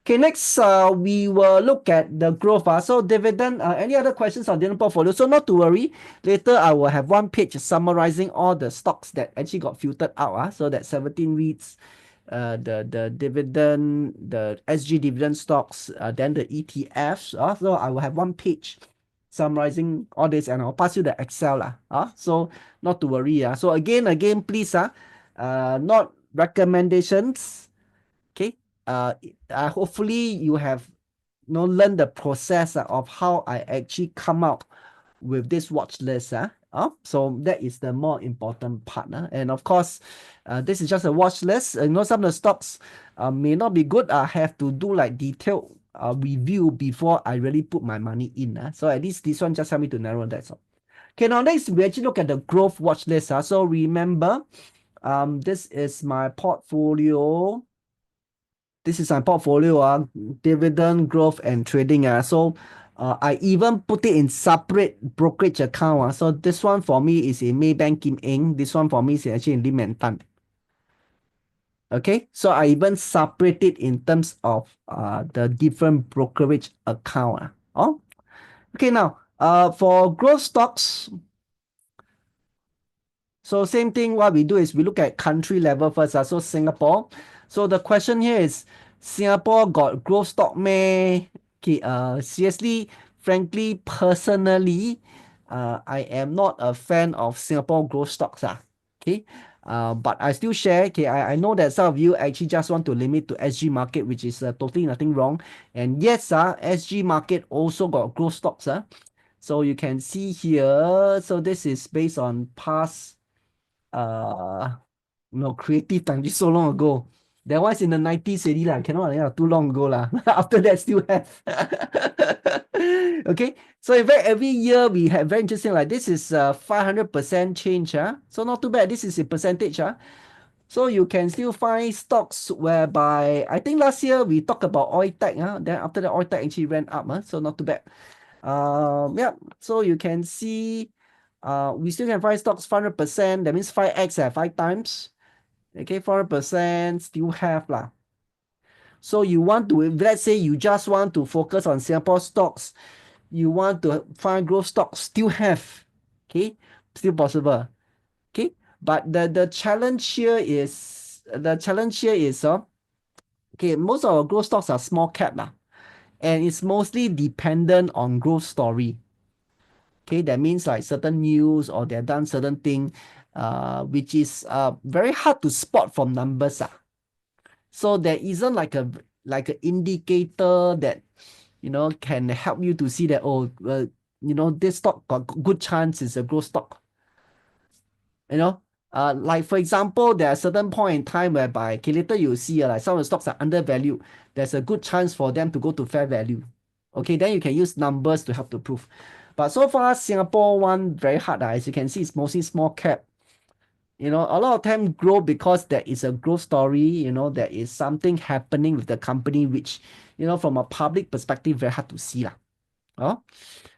Okay, next we will look at the growth. So dividend, any other questions on dividend portfolio? So not to worry, later I will have one page summarizing all the stocks that actually got filtered out. So that 17 REITs, the dividend, the SG dividend stocks, then the ETFs. So I will have one page summarizing all this and I'll pass you the Excel. So not to worry. So again, please, not recommendations. Okay. Hopefully you have learned the process of how I actually come out with this watch list. So that is the more important part. And of course, this is just a watch list. Some of the stocks may not be good. I have to do like detailed review before I really put my money in. So at least this one just help me to narrow that. So okay, now next we actually look at the growth watch list. So remember, this is my portfolio. This is my portfolio, dividend growth and trading. So I even put it in separate brokerage account. So this one for me is in Maybank Kim Eng. This one for me is actually in Lim and Tan. Okay, so I even separate it in terms of the different brokerage account. Okay, now for growth stocks, so same thing, what we do is we look at country level first. So Singapore. So the question here is, Singapore got growth stock meh? Okay, seriously, frankly, personally, I am not a fan of Singapore growth stocks. Okay, but I still share. Okay, I know that some of you actually just want to limit to SG market, which is totally nothing wrong. And yes, SG market also got growth stocks. So you can see here, so this is based on past creative time, this so long ago. That was in the 90s already lah. Cannot, too long ago lah. After that, still have. Okay, so in fact, every year we have very interesting, like this is 500% change. So not too bad. This is a percentage. So you can still find stocks whereby, I think last year we talked about oil tech. Then after the oil tech actually went up. So not too bad. Yeah, so you can see we still can find stocks 500%. That means 5x, 5 times. Okay, 400% still have lah. So you want to, let's say you just want to focus on Singapore stocks, you want to find growth stocks, still have. Okay, still possible. Okay, but the challenge here is okay, most of our growth stocks are small cap lah, and it's mostly dependent on growth story. Okay, that means like certain news or they've done certain thing, which is very hard to spot from numbers. So there isn't like an indicator that can help you to see that this stock got good chance is a growth stock. Like for example, there are certain point in time whereby okay, later you'll see like some of the stocks are undervalued. There's a good chance for them to go to fair value. Okay, then you can use numbers to help to prove. But so far, Singapore one very hard. As you can see, it's mostly small cap. A lot of time grow because there is a growth story. There is something happening with the company, which, from a public perspective, very hard to see.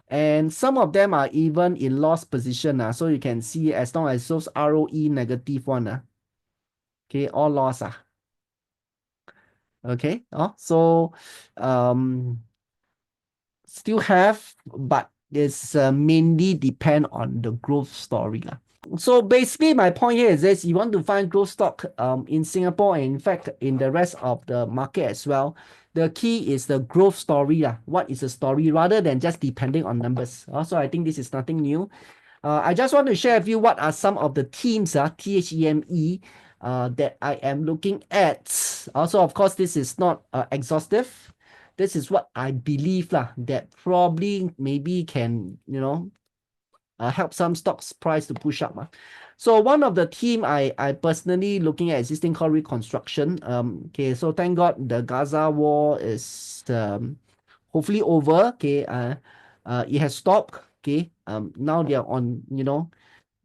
And some of them are even in loss position. So you can see as long as those ROE negative one. Okay, all loss. Okay. So still have, but it's mainly depend on the growth story. So basically my point here is this: you want to find growth stock in Singapore and in fact in the rest of the market as well. The key is the growth story. What is the story rather than just depending on numbers. So I think this is nothing new. I just want to share with you what are some of the themes, THEME, that I am looking at. Also, of course, this is not exhaustive. This is what I believe that probably maybe can, help some stocks price to push up. So one of the theme I personally looking at is this thing called reconstruction. Okay, so thank God the Gaza war is hopefully over. Okay, it has stopped. Okay, now they are on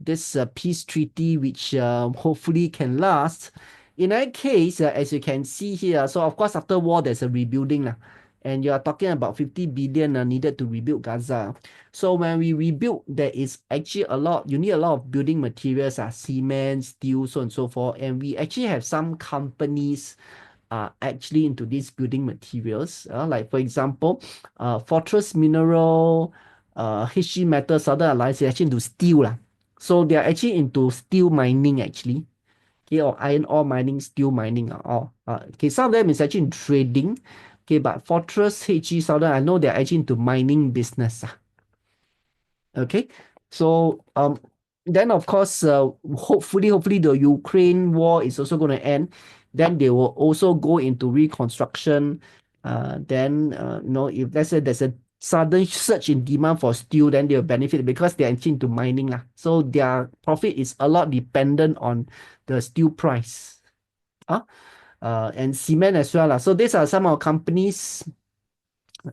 this peace treaty which hopefully can last. In any case, as you can see here, so of course after war there's a rebuilding and you are talking about 50 billion needed to rebuild Gaza. So when we rebuild, there is actually you need a lot of building materials, cement, steel, so on and so forth. And we actually have some companies are actually into these building materials. Like for example, Fortress Mineral, HG Metal, Southern Alliance, they're actually into steel lah. So they are actually into steel mining actually. Okay, or iron ore mining, steel mining are all. Okay, some of them is actually in trading. Okay, but Fortress, HG, Southern, I know they're actually into mining business. Okay, so then of course, hopefully the Ukraine war is also going to end. Then they will also go into reconstruction. Then if let's say there's a sudden surge in demand for steel, then they'll benefit because they're actually into mining lah. So their profit is a lot dependent on the steel price. And cement as well lah. So these are some of companies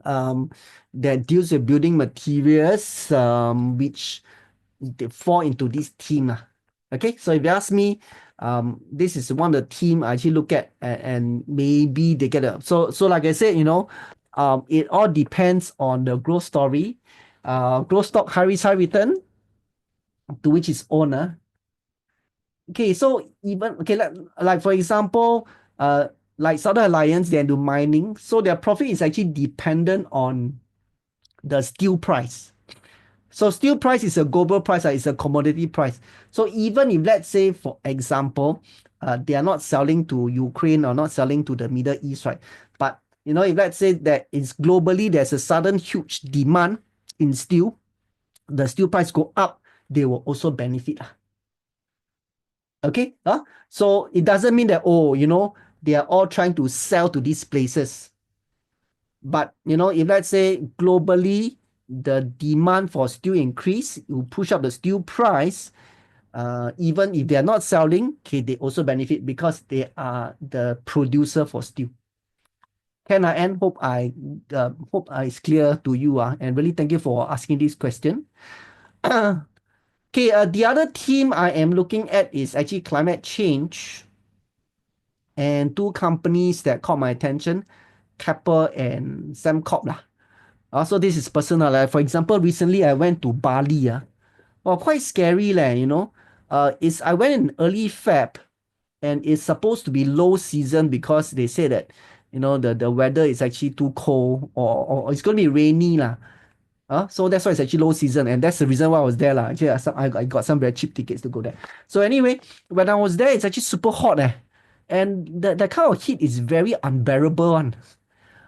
um, that deals with building materials, which they fall into this team lah. Okay, so if you ask me, this is one of the team I actually look at, and maybe they get a so like I said, it all depends on the growth story. Growth stock high risk high return, to which is owner. Okay, so even okay, like for example, like Southern Alliance, they do mining, so their profit is actually dependent on the steel price. So steel price is a global price, it's a commodity price. So even if let's say, for example, they are not selling to Ukraine or not selling to the Middle East, right? But if let's say that it's globally there's a sudden huge demand in steel, the steel price go up, they will also benefit. Okay? So it doesn't mean that, they are all trying to sell to these places. But if let's say globally the demand for steel increase, you push up the steel price, even if they are not selling, okay, they also benefit because they are the producer for steel. Can I end? Hope I is clear to you, and really thank you for asking this question. Okay, the other theme I am looking at is actually climate change, and two companies that caught my attention, Keppel and Sembcorp lah. So this is personal. For example, recently I went to Bali. Quite scary leh, I went in early Feb, and it's supposed to be low season because they say that, the weather is actually too cold, or it's going to be rainy lah. So that's why it's actually low season, and that's the reason why I was there lah. Actually, I got some very cheap tickets to go there. So anyway, when I was there, it's actually super hot and the kind of heat is very unbearable one.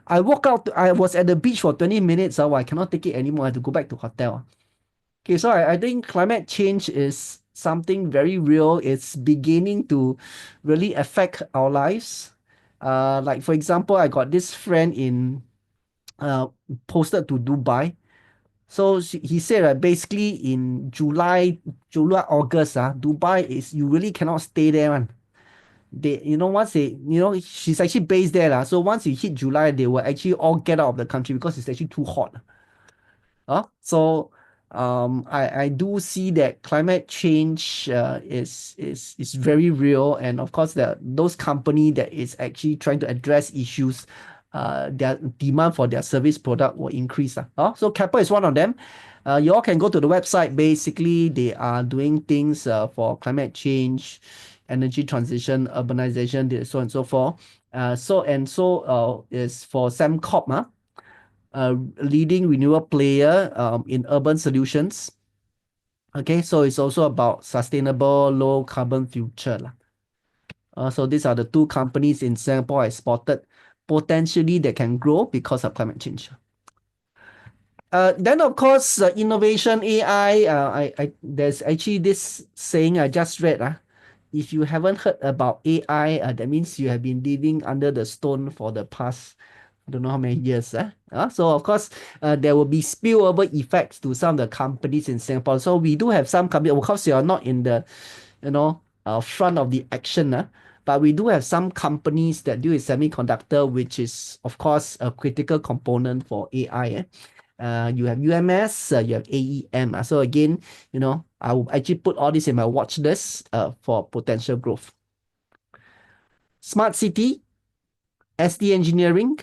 I was at the beach for 20 minutes. I cannot take it anymore. I have to go back to hotel. Okay, so I think climate change is something very real. It's beginning to really affect our lives. Like for example, I got this friend in posted to Dubai. So he said that basically in August, Dubai is you really cannot stay there, man. Once she's actually based there, so once you hit July, they will actually all get out of the country because it's actually too hot. So I do see that climate change is very real, and of course those company that is actually trying to address issues, their demand for their service product will increase. So Keppel is one of them. You all can go to the website. Basically, they are doing things for climate change, energy transition, urbanization, so on and so forth. Is for Sembcorp, a leading renewable player in urban solutions. Okay, so it's also about sustainable low carbon future lah. So these are the two companies in Singapore I spotted potentially that can grow because of climate change. Then of course, innovation AI. There's actually this saying I just read. If you haven't heard about AI, that means you have been living under the stone for the past, I don't know how many years. So of course, there will be spillover effects to some of the companies in Singapore. So we do have some companies, of course, you are not in the, front of the action. But we do have some companies that deal with semiconductor, which is, of course, a critical component for AI. You have UMS, you have AEM. So again, I will actually put all this in my watch list for potential growth. Smart City, SD Engineering.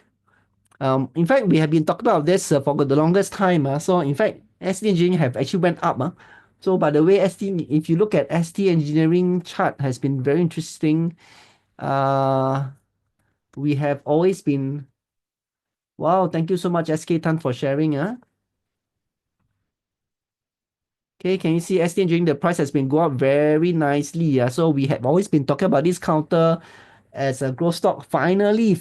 In fact, we have been talking about this for the longest time. So in fact, SD Engineering have actually went up. So by the way, if you look at ST Engineering chart, has been very interesting. we have always been. Wow, thank you so much, SK Tan, for sharing. Okay, can you see ST Engineering, the price has been go up very nicely. So we have always been talking about this counter as a growth stock. Finally,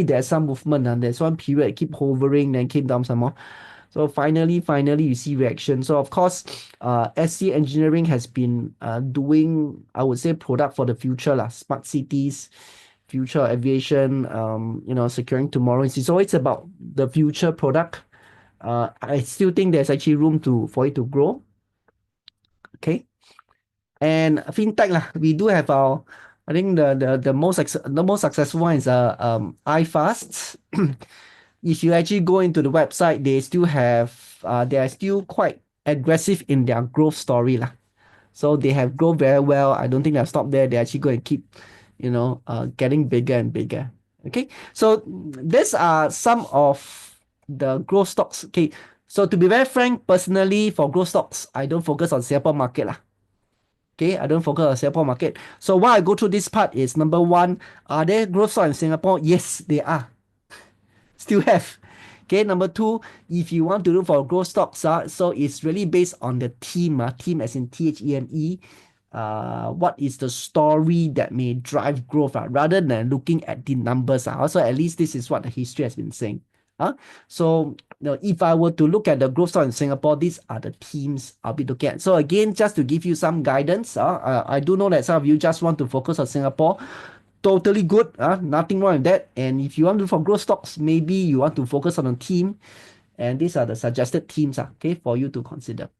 there's some movement. There's one period keep hovering, then came down some more. So finally, you see reaction. So of course, SC Engineering has been doing, I would say, product for the future lah. Smart cities, future aviation, securing tomorrow. It's always about the future product. I still think there's actually room for it to grow. Okay. And fintech lah, we do have our, I think the most successful one is iFast. If you actually go into the website, they are still quite aggressive in their growth story lah. So they have grown very well. I don't think they'll stop there. They actually going to keep, getting bigger and bigger. Okay, so these are some of the growth stocks. Okay, so to be very frank, personally for growth stocks, I don't focus on Singapore market lah. Okay, I don't focus on Singapore market. So why I go through this part is number one, are there growth stocks in Singapore? Yes, they are. Still have. Okay, number two, if you want to look for growth stocks, so it's really based on the team, team as in THEME. What is the story that may drive growth, rather than looking at the numbers. Also, at least this is what the history has been saying. So if I were to look at the growth stock in Singapore, these are the themes I'll be looking at. So again, just to give you some guidance, I do know that some of you just want to focus on Singapore. Totally good, nothing wrong with that. And if you want to look for growth stocks, maybe you want to focus on a team, and these are the suggested teams, okay, for you to consider.